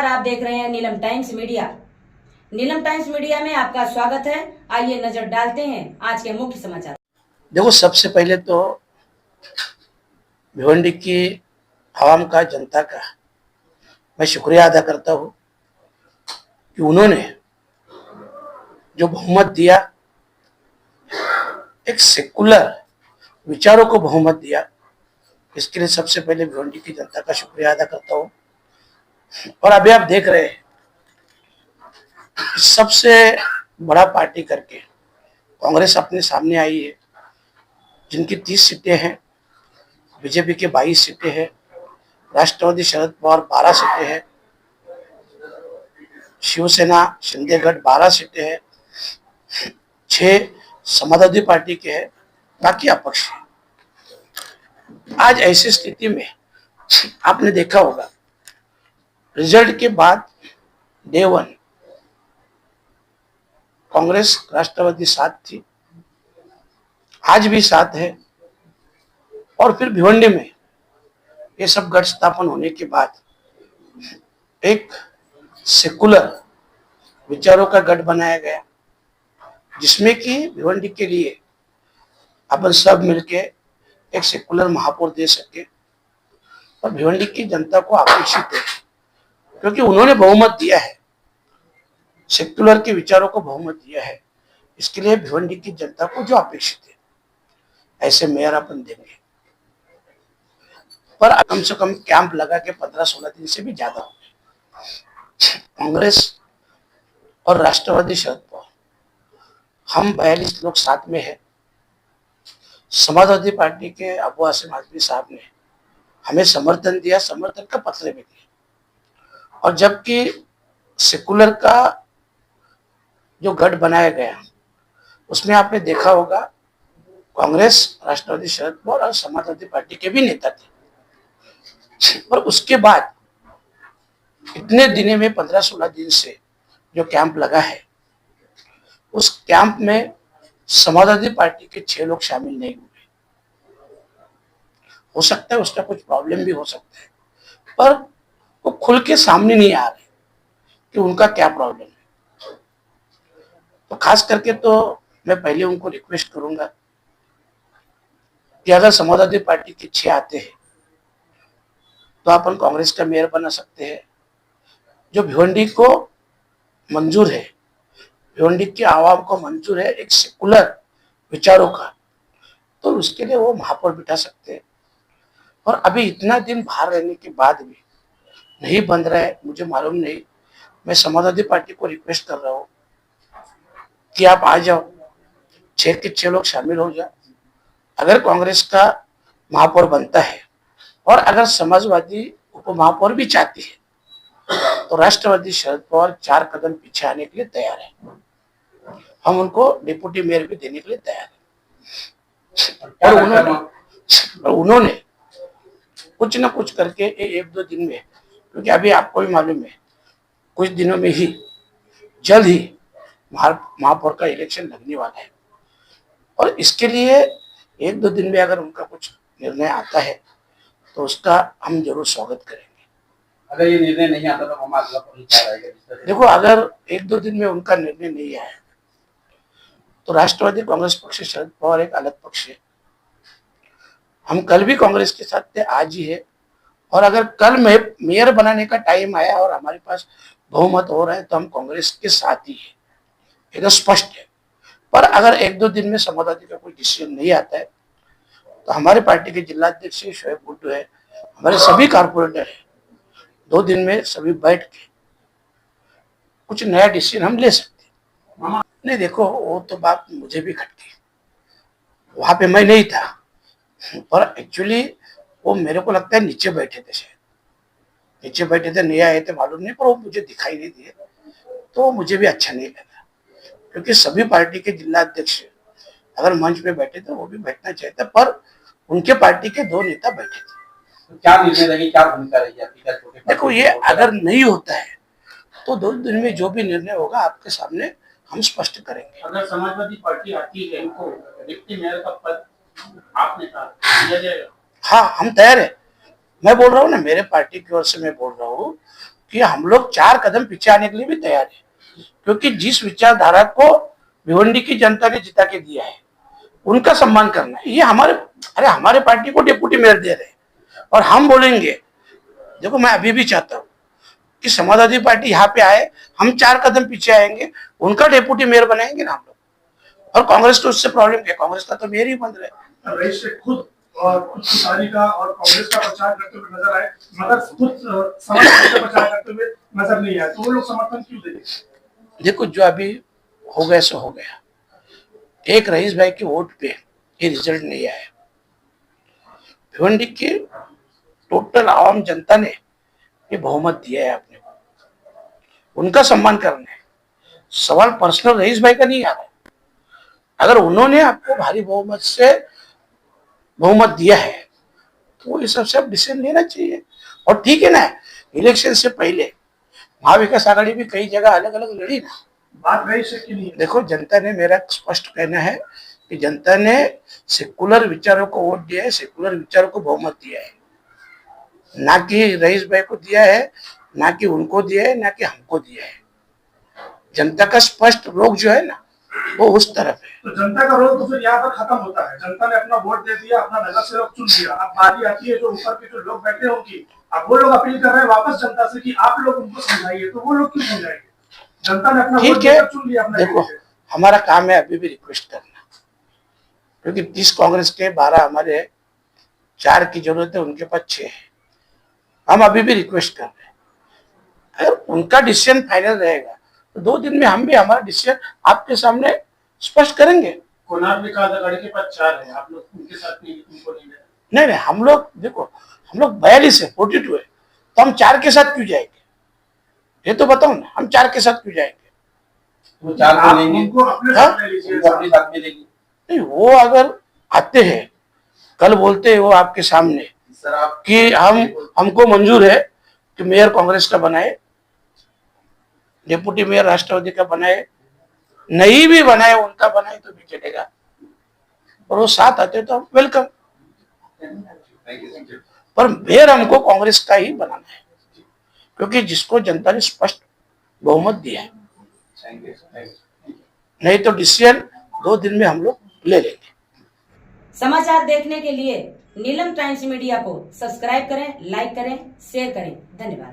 नमस्कार, आप देख रहे हैं नीलम टाइम्स मीडिया। नीलम टाइम्स मीडिया में आपका स्वागत है। आइए नजर डालते हैं आज के मुख्य समाचार। देखो, सबसे पहले तो भिवंडी की आवाम का, जनता का मैं शुक्रिया अदा करता हूँ कि उन्होंने जो बहुमत दिया, एक सेकुलर विचारों को बहुमत दिया, इसके लिए सबसे पहले भिवंडी की जनता का शुक्रिया अदा करता हूँ। और अभी आप देख रहे हैं, सबसे बड़ा पार्टी करके कांग्रेस अपने सामने आई है, जिनकी 30 सीटें हैं, बीजेपी की 22 सीटें हैं, राष्ट्रवादी शरद पवार 12 सीटें हैं, शिवसेना शिंदे गठ 12 सीटें हैं, 6 समाजवादी पार्टी के हैं, बाकी अपक्ष है। आज ऐसी स्थिति में आपने देखा होगा, रिजल्ट के बाद डे 1 कांग्रेस राष्ट्रवादी साथ थी, आज भी साथ है। और फिर भिवंडी में ये सब गठ स्थापन होने के बाद एक सेकुलर विचारों का गठ बनाया गया, जिसमें कि भिवंडी के लिए अपन सब मिलके एक सेकुलर महापौर दे सके। और भिवंडी की जनता को अपेक्षित है, क्योंकि उन्होंने बहुमत दिया है, सेकुलर के विचारों को बहुमत दिया है, इसके लिए भिवंडी की जनता को जो अपेक्षित है, ऐसे मेयर अपन देंगे। पर कम से कम कैंप लगा के 15-16 दिन से भी ज्यादा हो गए। कांग्रेस और राष्ट्रवादी शरद पवार, हम 42 लोग साथ में है। समाजवादी पार्टी के अबू आसिम आजमी साहब ने हमें समर्थन दिया, समर्थन का पत्र भी दिया। और जबकि सेकुलर का जो गठ बनाया गया, उसमें आपने देखा होगा कांग्रेस, राष्ट्रवादी शरद पवार और समाजवादी पार्टी के भी नेता थे। पर उसके बाद इतने दिनों में 15-16 दिन से जो कैंप लगा है, उस कैंप में समाजवादी पार्टी के 6 लोग शामिल नहीं हुए। हो सकता है उसका कुछ प्रॉब्लम भी हो सकता है, पर वो खुल के सामने नहीं आ रहे कि उनका क्या प्रॉब्लम है। तो खास करके तो मैं पहले उनको रिक्वेस्ट करूंगा कि अगर समाजवादी पार्टी के 6 आते हैं तो अपन कांग्रेस का मेयर बना सकते हैं। जो भिवंडी को मंजूर है, भिवंडी की आवाम को मंजूर है एक सेकुलर विचारों का, तो उसके लिए वो महापौर बिठा सकते हैं। और अभी इतना दिन बाहर रहने के बाद भी नहीं बन रहा है, मुझे मालूम नहीं। मैं समाजवादी पार्टी को रिक्वेस्ट कर रहा हूँ कि आप आ जाओ, 6 के 6 लोग शामिल हो जाओ। अगर कांग्रेस का महापौर बनता है और अगर समाजवादी उप महापौर भी चाहती है, तो राष्ट्रवादी शरद पवार 4 कदम पीछे आने के लिए तैयार है। हम उनको डिप्टी मेयर भी देने के लिए तैयार है। और उन्होंने कुछ न कुछ करके 1-2 दिन में, क्योंकि अभी आपको भी मालूम है कुछ दिनों में ही, जल्द ही महापौर का इलेक्शन लगने वाला है। और इसके लिए 1-2 दिन में अगर उनका कुछ निर्णय आता है तो उसका हम जरूर स्वागत करेंगे। अगर ये निर्णय नहीं आता तो हम अगला क्या रहेगा? देखो, अगर 1-2 दिन में उनका निर्णय नहीं आया तो राष्ट्रवादी कांग्रेस पक्ष, शरद पवार एक अलग पक्ष है। हम कल भी कांग्रेस के साथ थे, आज ही है। और अगर कल मेयर बनाने का टाइम आया और हमारे पास बहुमत हो रहा है तो हम कांग्रेस के साथ ही है, एकदम स्पष्ट है। पर अगर 1-2 दिन में समाजवादी का कोई डिसीजन नहीं आता है तो हमारे पार्टी के जिलाध्यक्ष शोएब भुट्टो है, हमारे सभी कारपोरेटर है, 2 दिन में सभी बैठ के कुछ नया डिसीजन हम ले सकते हैं। नहीं, देखो, वो तो बात मुझे भी खटकी, वहां पे मैं नहीं था, पर एक्चुअली वो मेरे को लगता है नीचे बैठे थे, शायद नीचे बैठे थे, नहीं आए थे मालूम नहीं, पर वो मुझे दिखाई नहीं दिए, तो मुझे भी अच्छा नहीं लगा। क्योंकि सभी पार्टी के जिलाध्यक्ष अगर मंच पे बैठे थे, वो भी बैठना चाहते, पर उनके पार्टी के 2 नेता बैठे थे। तो क्या निर्णय रहेगी, क्या भूमिका रहेगी आपकी? देखो, ये अगर नहीं होता है तो 2 दिन में जो भी निर्णय होगा आपके सामने हम स्पष्ट करेंगे। अगर समाजवादी पार्टी आती है, इनको डिप्टी मेयर का पद आपने कहा दिया जाएगा? हाँ, हम तैयार है। मैं बोल रहा हूँ ना, मेरे पार्टी की ओर से मैं बोल रहा हूँ कि हम लोग 4 कदम पीछे आने के लिए भी तैयार है, क्योंकि जिस विचारधारा को भिवंडी की जनता ने जिता के दिया है उनका सम्मान करना है। ये हमारे पार्टी को डिप्टी मेयर दे रहे हैं और हम बोलेंगे, देखो मैं अभी भी चाहता हूँ कि समाजवादी पार्टी यहाँ पे आए, हम 4 कदम पीछे आएंगे, उनका डिप्टी मेयर बनाएंगे ना हम लोग। और कांग्रेस को उससे प्रॉब्लम क्या, कांग्रेस का तो मेयर ही बन रहा है। रईस शेख खुद और खुद तुतारी का और कांग्रेस का प्रचार करते हुए नजर आए, मगर खुद समर्थन का प्रचार करते हुए नजर नहीं आए, तो वो लोग समर्थन क्यों देंगे? देखो जो अभी हो गया सो हो गया, एक रईस भाई के वोट पे ये रिजल्ट नहीं आया। भिवंडी की टोटल आवाम जनता ने ये बहुमत दिया है अपने को, उनका सम्मान करना है। सवाल पर्सनल रईस भाई का नहीं आ रहा है। अगर उन्होंने आपको भारी बहुमत से बहुमत दिया है तो ये सबसे अब डिसीजन लेना चाहिए। और ठीक है ना, इलेक्शन से पहले महाविकास आघाड़ी भी कई जगह अलग अलग लड़ी ना। बात रईस शेख की नहीं है। देखो जनता ने, मेरा स्पष्ट कहना है कि जनता ने सेकुलर विचारों को वोट दिया है, सेकुलर विचारों को बहुमत दिया है, ना कि रईस भाई को दिया है, ना कि उनको दिया है, ना कि हमको दिया है। जनता का स्पष्ट रोग जो है ना वो उस तरफ है। तो जनता का रोल तो फिर यहाँ पर खत्म होता है। जनता ने अपना वोट दे दिया, अपना नगर सेवक चुन लिया, अब बारी आती है जो ऊपर के जो लोग बैठे हैं उनकी। अब वो लोग अपील कर रहे हैं वापस जनता से कि आप लोग उनको समझाइए, तो वो लोग क्यों समझाएंगे? जनता ने अपना वोट देकर चुन लिया अपना। देखो हमारा काम है अभी भी रिक्वेस्ट करना, क्योंकि 30 कांग्रेस के 12 हमारे 4 की जरूरत है, उनके पास 6 है। हम अभी भी रिक्वेस्ट कर रहे हैं, अगर उनका डिसीजन फाइनल रहेगा तो 2 दिन में हम भी हमारा डिसीजन आपके सामने स्पष्ट करेंगे। कोणार्क विकास आघाड़ी के पास 4 है, आप लोग उनके साथ नहीं, उनको नहीं ले। नहीं, हम लोग देखो, हम लोग 42 है, 42 है, तो हम 4 के साथ क्यों जाएंगे? ये तो बताओ ना, हम 4 के साथ क्यों जाएंगे? वो 4 को लेंगे, उनको अपने साथ ले लीजिए। उनको अपने साथ में लेंगे। नहीं, वो अगर आते हैं, कल बोलते हैं वो आपके सामने सर आप कि हमको मंजूर है कि मेयर कांग्रेस का बनाए, डिप्टी मेयर राष्ट्रवादी का बनाए, नहीं भी बनाए उनका बनाए तो भी चलेगा, और वो साथ आते तो वेलकम। पर मेयर हमको कांग्रेस का ही बनाना है, क्योंकि जिसको जनता ने स्पष्ट बहुमत दिया है। नहीं तो डिसीजन 2 दिन में हम लोग ले लेंगे। समाचार देखने के लिए नीलम टाइम्स मीडिया को सब्सक्राइब करें, लाइक करें, शेयर करें। धन्यवाद।